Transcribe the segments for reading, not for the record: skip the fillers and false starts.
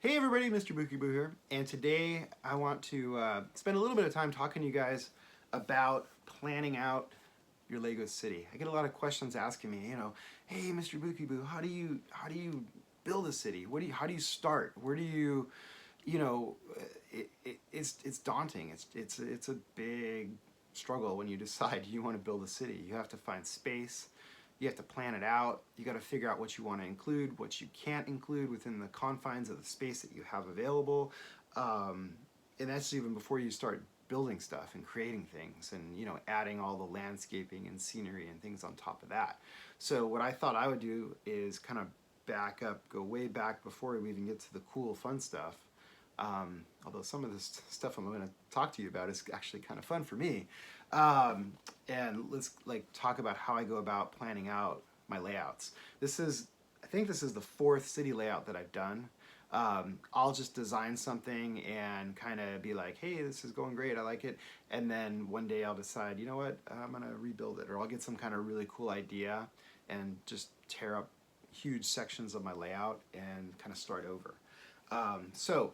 Hey everybody, Mr. Bookie Boo here, and today I want to spend a little bit of time talking to you guys about planning out your Lego city. I get a lot of questions asking me, hey Mr. Bookie Boo, how do you build a city? How do you start? Where do you, you know, it's daunting. It's a big struggle when you decide you want to build a city. You have to find space. You have to plan it out. You got to figure out what you want to include, what you can't include within the confines of the space that you have available. Um, and that's even before you start building stuff and creating things and adding all the landscaping and scenery and things on top of that. So what I thought I would do is kind of back up, go way back before we even get to the cool fun stuff. Although some of this stuff I'm going to talk to you about is actually kind of fun for me. Um, and let's talk about how I go about planning out my layouts. I think this is the fourth city layout that I've done. I'll just design something and kind of be like, hey, this is going great, I like it. And then one day I'll decide, you know what, I'm gonna rebuild it, or I'll get some kind of really cool idea and just tear up huge sections of my layout and kind of start over. So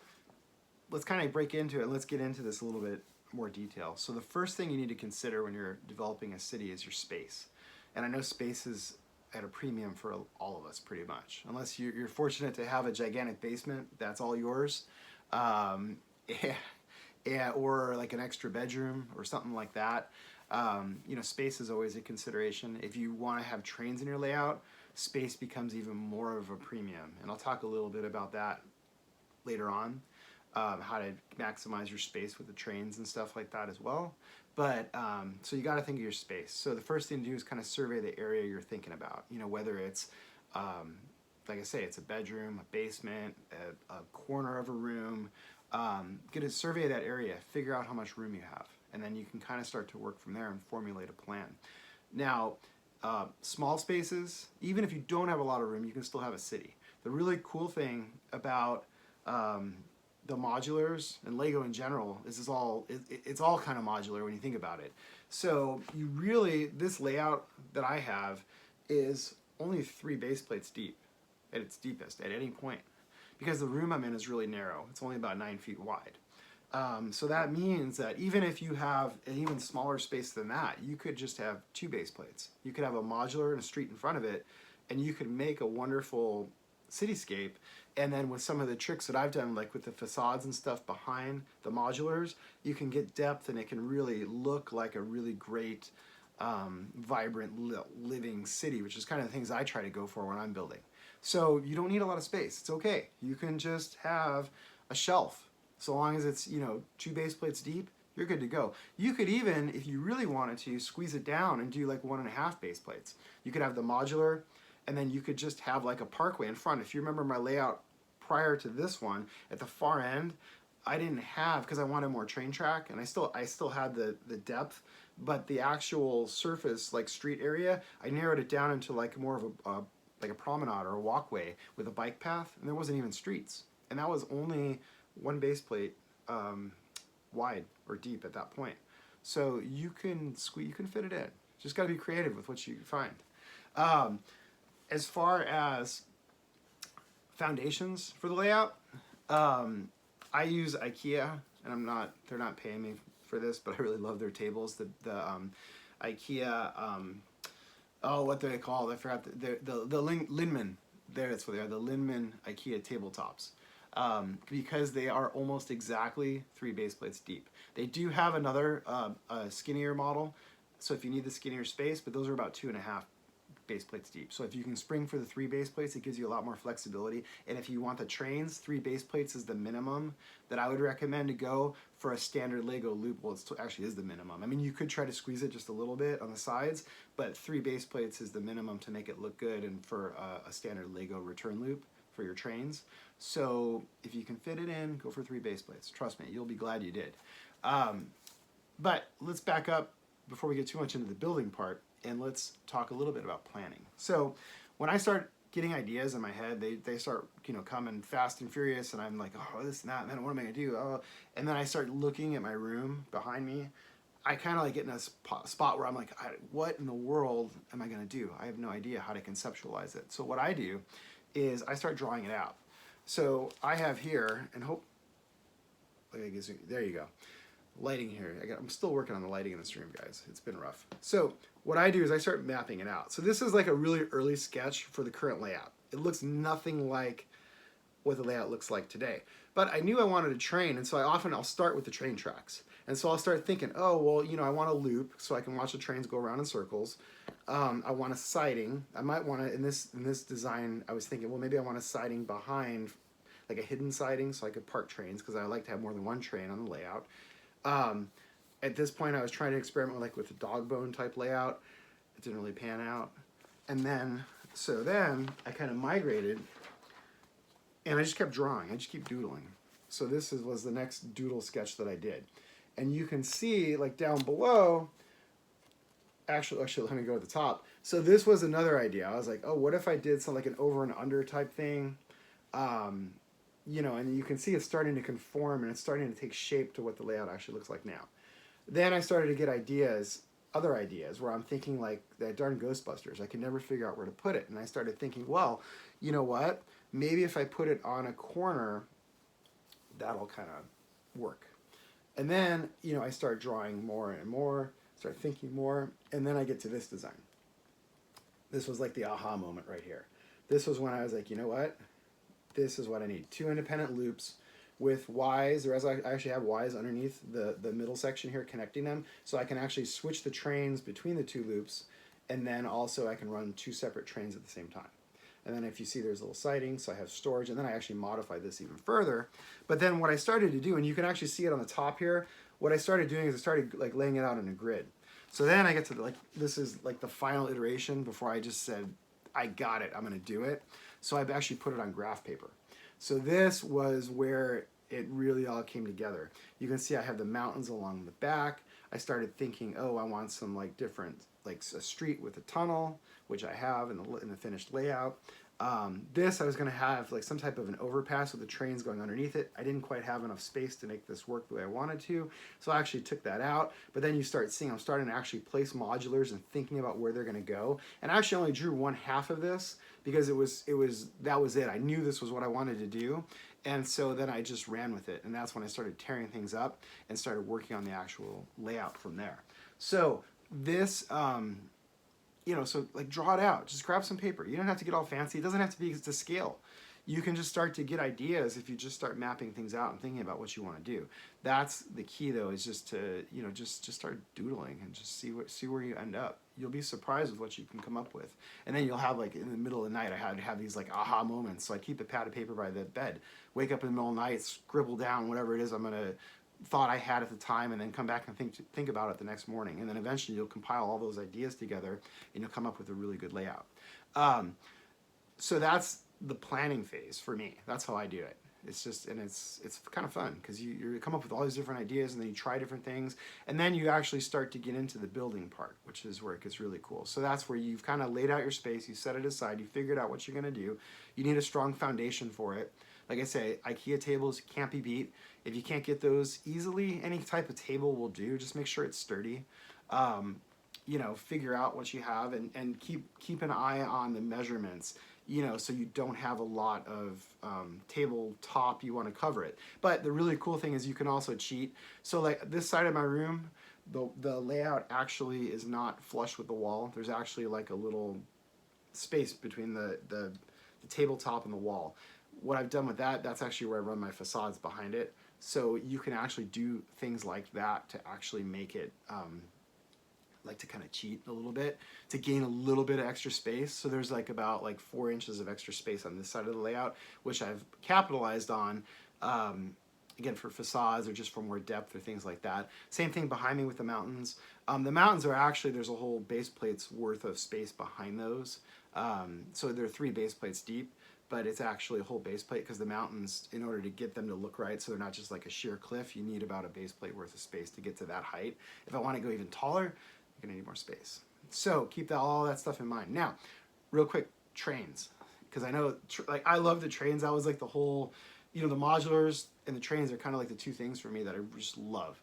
let's kind of break into it and let's get into this a little bit more detail. So the first thing you need to consider when you're developing a city is your space. And I know space is at a premium for all of us pretty much. Unless you're fortunate to have a gigantic basement, that's all yours. Um, yeah, or like an extra bedroom or something like that. Space is always a consideration. If you want to have trains in your layout, space becomes even more of a premium. And I'll talk a little bit about that later on, how to maximize your space with the trains and stuff like that as well. But so you got to think of your space. So the first thing to do is kind of survey the area you're thinking about. Whether it's like I say, it's a bedroom, a basement, a corner of a room. Get a survey of that area, figure out how much room you have, and then you can kind of start to work from there and formulate a plan. Now, small spaces, even if you don't have a lot of room, you can still have a city. The really cool thing about the modulars and Lego in general is it's all kind of modular when you think about it. So this layout that I have is only 3 base plates deep at its deepest at any point, because the room I'm in is really narrow. It's only about 9 feet wide. So that means that even if you have an even smaller space than that, you could just have 2 base plates. You could have a modular and a street in front of it, and you could make a wonderful cityscape. And then with some of the tricks that I've done, like with the facades and stuff behind the modulars, you can get depth and it can really look like a really great, vibrant, living city, which is kind of the things I try to go for when I'm building. So you don't need a lot of space. It's okay. You can just have a shelf. So long as it's 2 base plates deep, you're good to go. You could even, if you really wanted to, squeeze it down and do like 1.5 base plates. You could have the modular, and then you could just have like a parkway in front. If you remember my layout prior to this one, at the far end, I didn't have, because I wanted more train track, and I still had the depth, but the actual surface, like street area, I narrowed it down into like more of like a promenade or a walkway with a bike path, and there wasn't even streets. And that was only 1 base plate wide or deep at that point. So you can fit it in. Just got to be creative with what you find. As far as foundations for the layout, I use IKEA, and they're not paying me for this, but I really love their tables. The IKEA, what do they call? I forgot the Linman. That's what they are. The Linman IKEA tabletops. Because they are almost exactly 3 base plates deep. They do have another skinnier model, so if you need the skinnier space, but those are about 2.5 base plates deep. So if you can spring for the 3 base plates, it gives you a lot more flexibility. And if you want the trains, 3 base plates is the minimum that I would recommend to go for a standard Lego loop. Well, it actually is the minimum. I mean, you could try to squeeze it just a little bit on the sides, but 3 base plates is the minimum to make it look good and for a standard Lego return loop for your trains. So if you can fit it in, go for 3 base plates. Trust me, you'll be glad you did. But let's back up before we get too much into the building part, and let's talk a little bit about planning. So when I start getting ideas in my head, they start coming fast and furious, and I'm like, oh, this and that, and then what am I gonna do? Oh, and then I start looking at my room behind me. I kind of like get in a spot where I'm like, what in the world am I gonna do? I have no idea how to conceptualize it. So what I do is I start drawing it out. So I have here, and hope, I guess, there you go. Lighting here. I'm still working on the lighting in the stream, guys. It's been rough. So what I do is I start mapping it out. So this is like a really early sketch for the current layout. It looks nothing like what the layout looks like today. But I knew I wanted a train, and so I'll start with the train tracks. And so I'll start thinking, oh, well, you know, I want a loop so I can watch the trains go around in circles. I want a siding. I might want to, in this design, I was thinking, well, maybe I want a siding behind, like a hidden siding, so I could park trains, because I like to have more than one train on the layout. At this point, I was trying to experiment with a dog bone type layout. It didn't really pan out. And then, then I kind of migrated, and I just kept drawing. I just keep doodling. So this was the next doodle sketch that I did. And you can see, like, down below, actually, let me go at the top. So this was another idea. I was like, oh, what if I did something like an over and under type thing? You know, and you can see it's starting to conform, and it's starting to take shape to what the layout actually looks like now. Then I started to get other ideas, where I'm thinking like that darn Ghostbusters. I could never figure out where to put it. And I started thinking, well, you know what? Maybe if I put it on a corner, that'll kind of work. And then, you know, I start drawing more and more, start thinking more, and then I get to this design. This was like the aha moment right here. This was when I was like, you know what? This is what I need. 2 independent loops with Ys, or as I actually have Ys underneath the middle section here connecting them, so I can actually switch the trains between the 2 loops, and then also I can run 2 separate trains at the same time. And then if you see, there's a little siding, so I have storage, and then I actually modify this even further. But then what I started to do, and you can actually see it on the top here, what I started doing is I started like laying it out in a grid. So then I get to this is like the final iteration before I just said, I got it, I'm gonna do it. So I've actually put it on graph paper. So this was where it really all came together. You can see I have the mountains along the back. I started thinking, oh, I want some like different, like a street with a tunnel, which I have in the finished layout. This I was going to have like some type of an overpass with the trains going underneath it. I didn't quite have enough space to make this work the way I wanted to, so I actually took that out. But then you start seeing I'm starting to actually place modulars and thinking about where they're going to go. And I actually only drew 1/2 of this because that was it. I knew this was what I wanted to do. And so then I just ran with it, and that's when I started tearing things up and started working on the actual layout from there. So this, you know, so like draw it out. Just grab some paper. You don't have to get all fancy. It doesn't have to be to scale. You can just start to get ideas if you just start mapping things out and thinking about what you want to do. That's the key, though, is just to, you know, just start doodling and just see where you end up. You'll be surprised with what you can come up with. And then you'll have, like, in the middle of the night, I had to have these, like, aha moments. So I keep a pad of paper by the bed, wake up in the middle of the night, scribble down whatever it is thought I had at the time, and then come back and think about it the next morning. And then eventually you'll compile all those ideas together, and you'll come up with a really good layout. So that's the planning phase for me. That's how I do it. It's just, and it's kind of fun because you come up with all these different ideas, and then you try different things, and then you actually start to get into the building part, which is where it gets really cool. So that's where you've kind of laid out your space, you set it aside, you figured out what you're going to do. You need a strong foundation for it. Like I say, IKEA tables can't be beat. If you can't get those easily, any type of table will do. Just make sure it's sturdy. You know, figure out what you have, and keep an eye on the measurements, you know, so you don't have a lot of tabletop, you want to cover it. But the really cool thing is you can also cheat. So like this side of my room, the layout actually is not flush with the wall. There's actually like a little space between the tabletop and the wall. What I've done with that's actually where I run my facades behind it. So you can actually do things like that to actually make it, like to kind of cheat a little bit, to gain a little bit of extra space. So there's like about like 4 inches of extra space on this side of the layout, which I've capitalized on, again, for facades or just for more depth or things like that. Same thing behind me with the mountains. The mountains are actually, there's a whole base plate's worth of space behind those. So they're 3 base plates deep, but it's actually a whole base plate because the mountains, in order to get them to look right, so they're not just like a sheer cliff, you need about a base plate worth of space to get to that height. If I want to go even taller, you're going to need more space. So keep all that stuff in mind. Now, real quick, trains. Because I know, like, I love the trains. That was like the whole, you know, the modulars and the trains are kind of like the 2 things for me that I just love.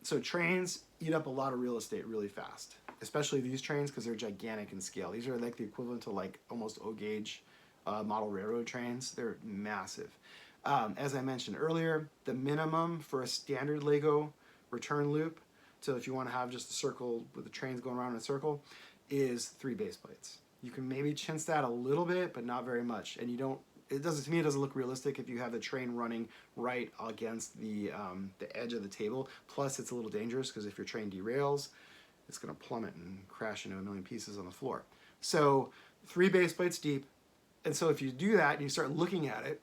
So trains eat up a lot of real estate really fast, especially these trains because they're gigantic in scale. These are like the equivalent to like almost O gauge model railroad trains. They're massive. As I mentioned earlier, the minimum for a standard Lego return loop, so if you want to have just a circle with the trains going around in a circle, is 3 base plates. You can maybe chintz that a little bit, but not very much. And you don't, it doesn't, to me, it doesn't look realistic if you have the train running right against the edge of the table. Plus, it's a little dangerous because if your train derails, it's going to plummet and crash into a million pieces on the floor. So 3 base plates deep. And so if you do that and you start looking at it,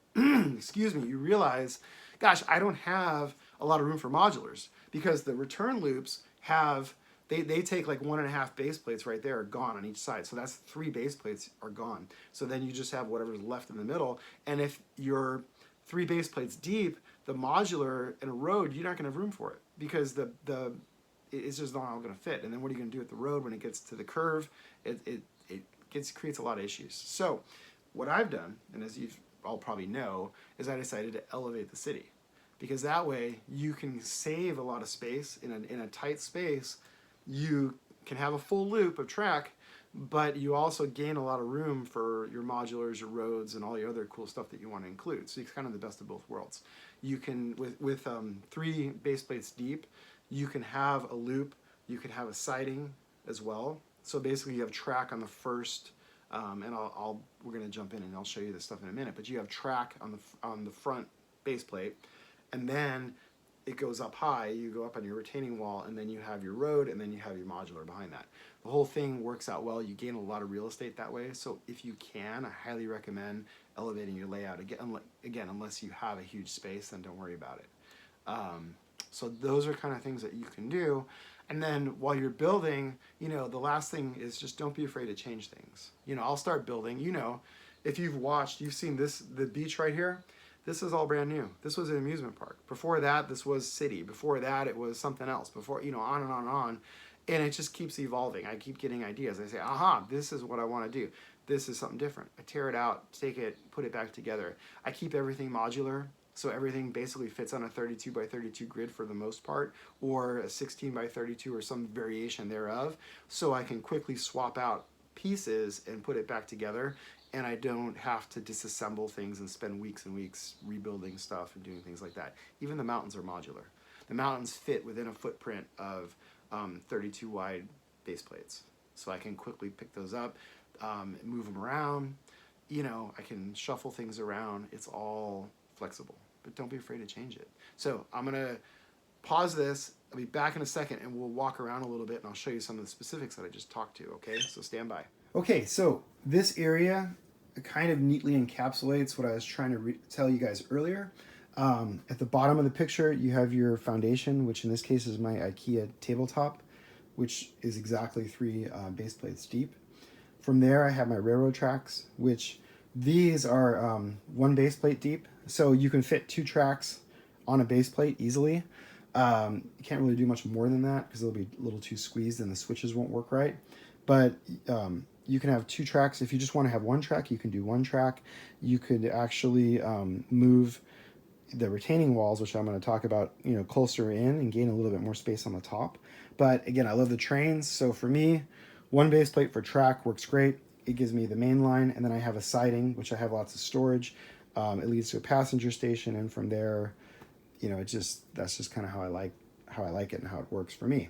excuse me, you realize, gosh, I don't have a lot of room for modulars, because the return loops have, they take like 1.5 base plates right there, are gone on each side. So that's 3 base plates are gone. So then you just have whatever's left in the middle. And if you're 3 base plates deep, the modular in a road, you're not going to have room for it, because it's just not all going to fit. And then what are you going to do at the road when it gets to the curve? It creates a lot of issues. So what I've done, and as you all probably know, is I decided to elevate the city, because that way you can save a lot of space in a tight space. You can have a full loop of track, but you also gain a lot of room for your modulars, your roads, and all the other cool stuff that you want to include. So it's kind of the best of both worlds. You can, with 3 base plates deep, you can have a loop, you can have a siding as well. So basically you have track on the first, and we're going to jump in and I'll show you this stuff in a minute, but you have track on the front base plate, and then it goes up high, you go up on your retaining wall, and then you have your road, and then you have your modular behind that. The whole thing works out well. You gain a lot of real estate that way. So if you can, I highly recommend elevating your layout. Again, unless you have a huge space, then don't worry about it. So those are kind of things that you can do. And then while you're building, the last thing is just don't be afraid to change things. I'll start building, if you've seen the beach right here. This is all brand new. This was an amusement park. Before that, this was city. Before that, it was something else. Before, on and on and on. And it just keeps evolving. I keep getting ideas. I say, aha, this is what I want to do. This is something different. I tear it out, take it, put it back together. I keep everything modular, so everything basically fits on a 32 by 32 grid for the most part, or a 16 by 32 or some variation thereof, so I can quickly swap out pieces and put it back together, and I don't have to disassemble things and spend weeks and weeks rebuilding stuff and doing things like that. Even the mountains are modular. The mountains fit within a footprint of 32 wide base plates. So I can quickly pick those up, move them around. I can shuffle things around. It's all flexible, but don't be afraid to change it. So I'm gonna pause this. I'll be back in a second and we'll walk around a little bit and I'll show you some of the specifics that I just talked to, okay? So stand by. Okay, so this area kind of neatly encapsulates what I was trying to tell you guys earlier. At the bottom of the picture, you have your foundation, which in this case is my IKEA tabletop, which is exactly 3 base plates deep. From there, I have my railroad tracks, which these are 1 base plate deep. So you can fit 2 tracks on a base plate easily. You can't really do much more than that because they'll be a little too squeezed and the switches won't work right. But you can have 2 tracks. If you just want to have 1 track, you can do 1 track. You could actually move the retaining walls, which I'm going to talk about, closer in and gain a little bit more space on the top. But again, I love the trains. So for me, 1 base plate for track works great. It gives me the main line, and then I have a siding, which I have lots of storage. It leads to a passenger station, and from there, that's just kind of how I like it and how it works for me.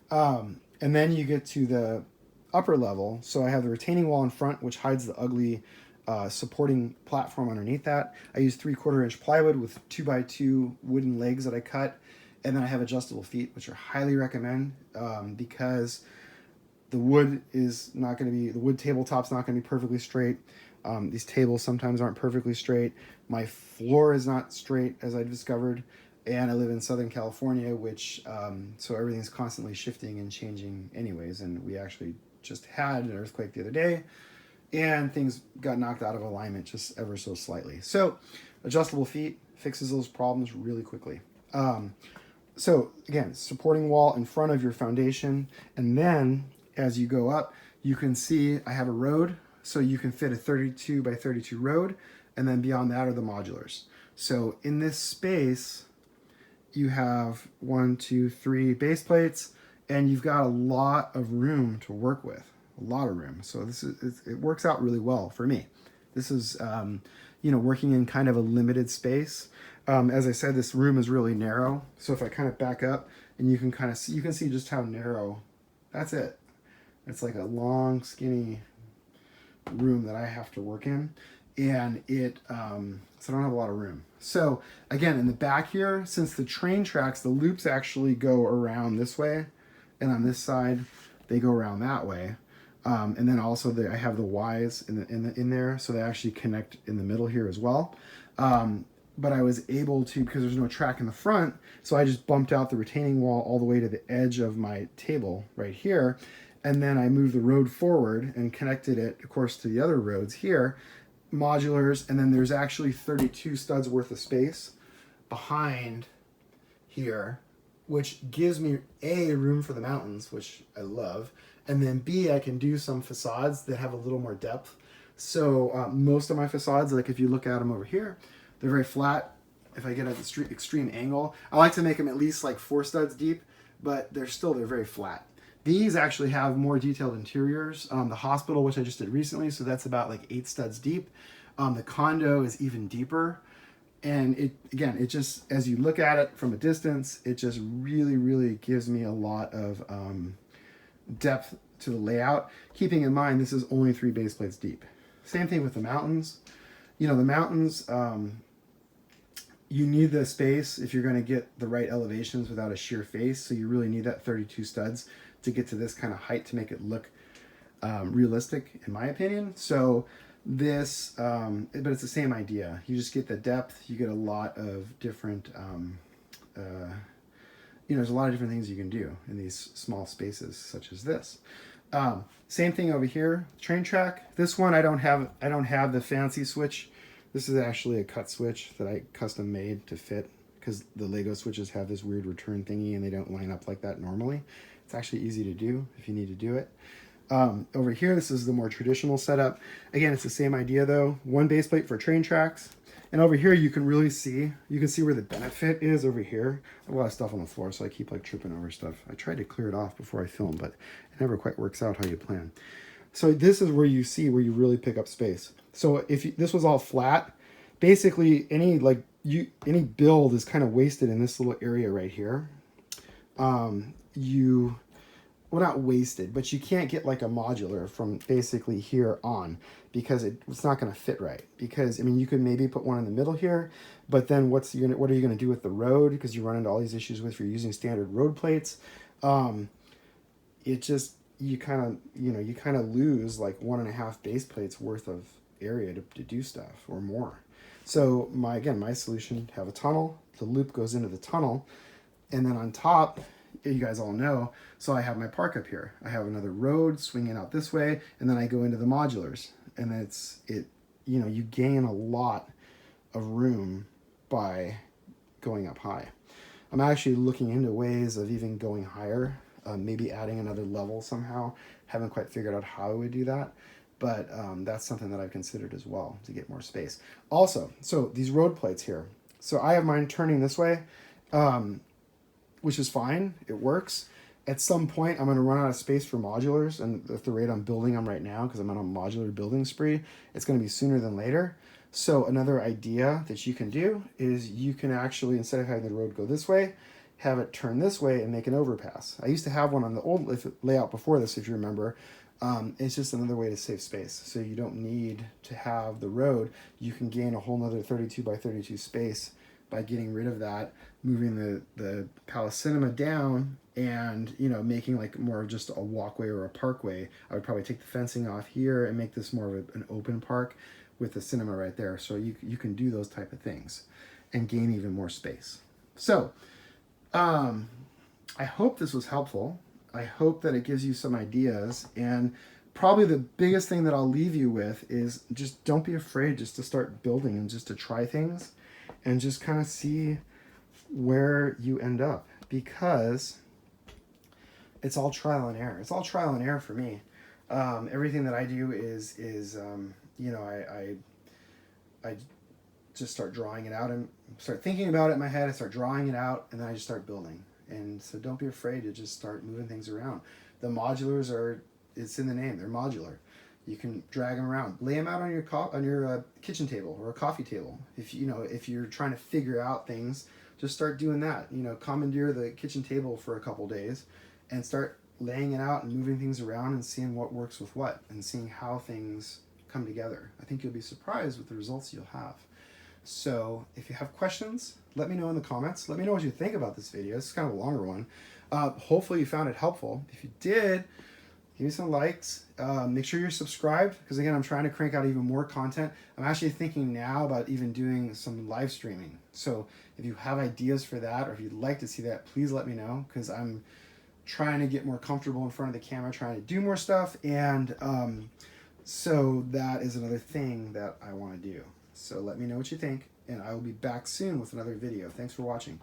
And then you get to the upper level. So I have the retaining wall in front, which hides the ugly supporting platform underneath that. I use 3/4 inch plywood with 2x2 wooden legs that I cut, and then I have adjustable feet, which I highly recommend because the wood tabletop's not going to be perfectly straight. These tables sometimes aren't perfectly straight. My floor is not straight, as I discovered, and I live in Southern California, which so everything's constantly shifting and changing anyways, and we actually just had an earthquake the other day, and things got knocked out of alignment just ever so slightly. So adjustable feet fixes those problems really quickly. So again, supporting wall in front of your foundation, and then as you go up, you can see I have a road, so you can fit a 32 by 32 road, and then beyond that are the modulars. So in this space, you have 1, 2, 3 base plates, and you've got a lot of room to work with, a lot of room. So it works out really well for me. This is, working in kind of a limited space. As I said, this room is really narrow. So if I kind of back up, and you can kind of see, you can see just how narrow. That's it. It's like a long, skinny room that I have to work in, and so I don't have a lot of room. So again, in the back here, since the train tracks, the loops actually go around this way, and on this side, they go around that way. And then also I have the Ys in there, so they actually connect in the middle here as well. But I was able to, because there's no track in the front, so I just bumped out the retaining wall all the way to the edge of my table right here. And then I moved the road forward and connected it, of course, to the other roads here, modulars. And then there's actually 32 studs worth of space behind here, which gives me A, room for the mountains, which I love. And then B, I can do some facades that have a little more depth. So most of my facades, like if you look at them over here, they're very flat. If I get at the extreme angle, I like to make them at least like 4 studs deep, but they're very flat. These actually have more detailed interiors. The hospital, which I just did recently, so that's about like 8 studs deep. The condo is even deeper. And it just, as you look at it from a distance, it just really gives me a lot of depth to the layout, keeping in mind this is only 3 base plates deep. Same thing with the mountains. The mountains, you need the space if you're going to get the right elevations without a sheer face, so you really need that 32 studs to get to this kind of height to make it look realistic, in my opinion. So this, but it's the same idea. You just get the depth, you get a lot of different, there's a lot of different things you can do in these small spaces such as this. Same thing over here, train track. This one I don't have the fancy switch. This is actually a cut switch that I custom made to fit, because the Lego switches have this weird return thingy and they don't line up like that normally. It's actually easy to do if you need to do it. Over here, this is the more traditional setup. Again, it's the same idea though. 1 base plate for train tracks. And over here, you can really see, where the benefit is over here. I have a lot of stuff on the floor, so I keep like tripping over stuff. I tried to clear it off before I film, but it never quite works out how you plan. So this is where you see where you really pick up space. So if this was all flat, basically any build is kind of wasted in this little area right here. Well, not wasted, but you can't get like a modular from basically here on, because it's not going to fit right. Because, I mean, you could maybe put one in the middle here, but then what are you going to do with the road? Because you run into all these issues if you're using standard road plates. You kind of lose like 1.5 base plates worth of area to do stuff, or more. So my solution, have a tunnel. The loop goes into the tunnel, and then on top, you guys all know, so I have my park up here. I have another road swinging out this way, and then I go into the modulars, and then you gain a lot of room by going up high. I'm actually looking into ways of even going higher, maybe adding another level somehow. Haven't quite figured out how I would do that, but that's something that I've considered as well to get more space. Also, so these road plates here. So I have mine turning this way, which is fine. It works. At some point, I'm going to run out of space for modulars, and at the rate I'm building them right now, because I'm on a modular building spree, it's going to be sooner than later. So another idea that you can do is you can actually, instead of having the road go this way, have it turn this way and make an overpass. I used to have one on the old layout before this, if you remember. It's just another way to save space. So you don't need to have the road. You can gain a whole nother 32 by 32 space by getting rid of that, moving the Palace Cinema down, and making like more of just a walkway or a parkway. I would probably take the fencing off here and make this more of an open park with the cinema right there. So you can do those type of things and gain even more space. So I hope this was helpful. I hope that it gives you some ideas, and probably the biggest thing that I'll leave you with is just don't be afraid just to start building and just to try things and just kind of see where you end up, because it's all trial and error. It's all trial and error for me. Everything that I do is I just start drawing it out and start thinking about it in my head. I start drawing it out, and then I just start building. And so don't be afraid to just start moving things around. The modulars it's in the name, they're modular. You can drag them around, lay them out on your kitchen table or a coffee table. If if you're trying to figure out things, just start doing that. Commandeer the kitchen table for a couple days, and start laying it out and moving things around and seeing what works with what and seeing how things come together. I think you'll be surprised with the results you'll have. So if you have questions, let me know in the comments. Let me know what you think about this video. It's kind of a longer one. Hopefully you found it helpful. If you did, give me some likes. Make sure you're subscribed, because again, I'm trying to crank out even more content. I'm actually thinking now about even doing some live streaming. So if you have ideas for that, or if you'd like to see that, please let me know, because I'm trying to get more comfortable in front of the camera, trying to do more stuff, and so that is another thing that I want to do. So let me know what you think, and I will be back soon with another video. Thanks for watching.